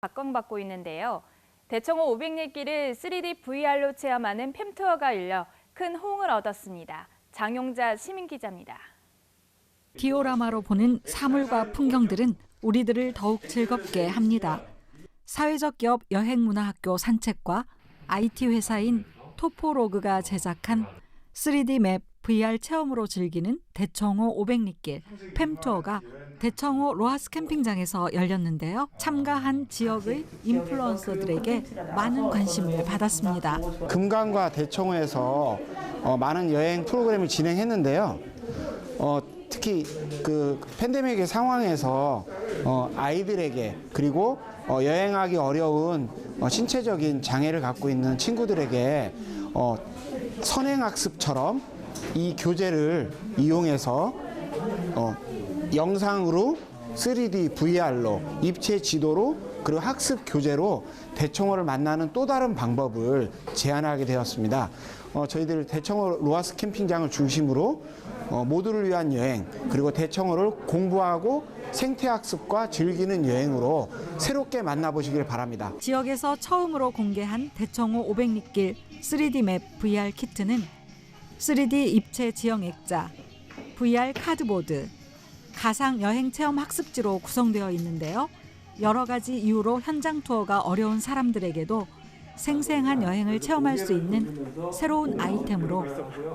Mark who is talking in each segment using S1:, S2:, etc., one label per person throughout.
S1: 각광받고 있는데요. 대청호 500리길을 3D VR로 체험하는 팸투어가 열려 큰 호응을 얻었습니다. 장용자 시민기자입니다.
S2: 디오라마로 보는 사물과 풍경들은 우리들을 더욱 즐겁게 합니다. 사회적 기업 여행문화학교 산책과 IT 회사인 토포로그가 제작한 3D 맵 VR 체험으로 즐기는 대청호 500리길 팸투어가 대청호 로하스 캠핑장에서 열렸는데요. 참가한 지역의 인플루언서들에게 많은 관심을 받았습니다.
S3: 금강과 대청호에서 많은 여행 프로그램을 진행했는데요. 특히 그 팬데믹의 상황에서 아이들에게 그리고 여행하기 어려운 신체적인 장애를 갖고 있는 친구들에게 선행학습처럼 이 교재를 이용해서 영상으로 3D VR로 입체 지도로 그리고 학습 교재로 대청호를 만나는 또 다른 방법을 제안하게 되었습니다. 저희들 대청호 로하스 캠핑장을 중심으로 모두를 위한 여행 그리고 대청호를 공부하고 생태학습과 즐기는 여행으로 새롭게 만나보시길 바랍니다.
S2: 지역에서 처음으로 공개한 대청호 500리길 3D 맵 VR 키트는 3D 입체 지형 액자, VR 카드보드, 가상 여행 체험 학습지로 구성되어 있는데요. 여러 가지 이유로 현장 투어가 어려운 사람들에게도 생생한 여행을 체험할 수 있는 새로운 아이템으로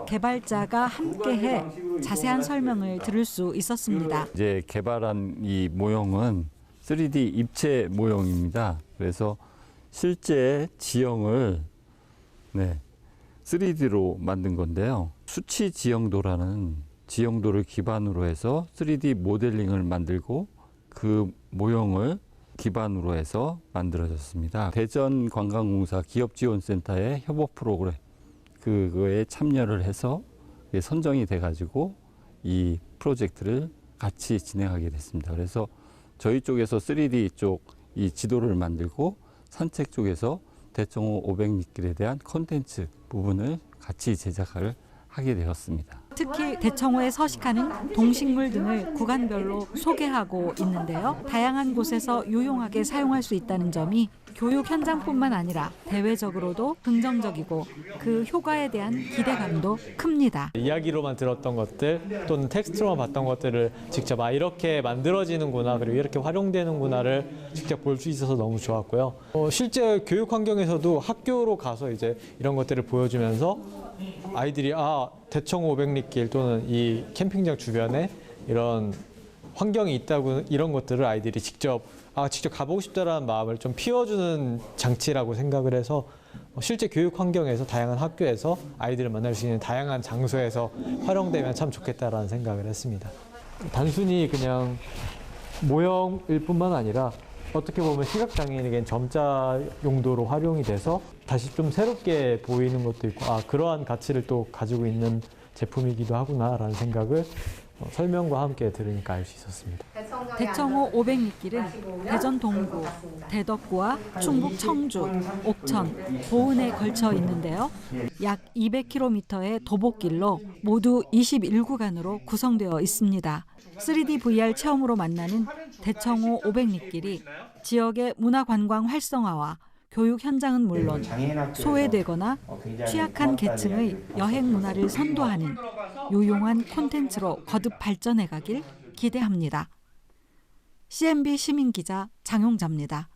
S2: 개발자가 함께해 자세한 설명을 들을 수 있었습니다.
S4: 이제 개발한 이 모형은 3D 입체 모형입니다. 그래서 실제 지형을 3D로 만든 건데요. 수치 지형도라는 지형도를 기반으로 해서 3D 모델링을 만들고 그 모형을 기반으로 해서 만들어졌습니다. 대전관광공사 기업지원센터의 협업 프로그램 그거에 참여를 해서 선정이 돼가지고 이 프로젝트를 같이 진행하게 됐습니다. 그래서 저희 쪽에서 3D 쪽 이 지도를 만들고 산책 쪽에서 대청호 500리길에 대한 콘텐츠 부분을 같이 제작을 하게 되었습니다.
S2: 특히 대청호에 서식하는 동식물 등을 구간별로 소개하고 있는데요. 다양한 곳에서 유용하게 사용할 수 있다는 점이 교육 현장뿐만 아니라 대외적으로도 긍정적이고 그 효과에 대한 기대감도 큽니다.
S5: 이야기로만 들었던 것들 또는 텍스트로만 봤던 것들을 직접 이렇게 만들어지는구나 그리고 이렇게 활용되는구나를 직접 볼 수 있어서 너무 좋았고요. 실제 교육 환경에서도 학교로 가서 이제 이런 것들을 보여주면서 아이들이 대청호 500리길 또는 이 캠핑장 주변에 이런 환경이 있다고 이런 것들을 아이들이 직접 가보고 싶다라는 마음을 좀 피워주는 장치라고 생각을 해서 실제 교육 환경에서 다양한 학교에서 아이들을 만날 수 있는 다양한 장소에서 활용되면 참 좋겠다라는 생각을 했습니다. 단순히 그냥 모형일 뿐만 아니라 어떻게 보면 시각장애인에겐 점자 용도로 활용이 돼서 다시 좀 새롭게 보이는 것도 있고 그러한 가치를 또 가지고 있는 제품이기도 하구나라는 생각을 설명과 함께 들으니까 알 수 있었습니다.
S2: 대청호 500리길은 대전 동구, 대덕구와 충북 청주, 옥천, 보은에 걸쳐 있는데요. 약 200km의 도보길로 모두 21구간으로 구성되어 있습니다. 3D VR 체험으로 만나는 대청호 500리길이 지역의 문화관광 활성화와 교육 현장은 물론 소외되거나 취약한 계층의 여행 문화를 선도하는 유용한 콘텐츠로 거듭 발전해 가길 기대합니다. CNB 시민기자 장용자입니다.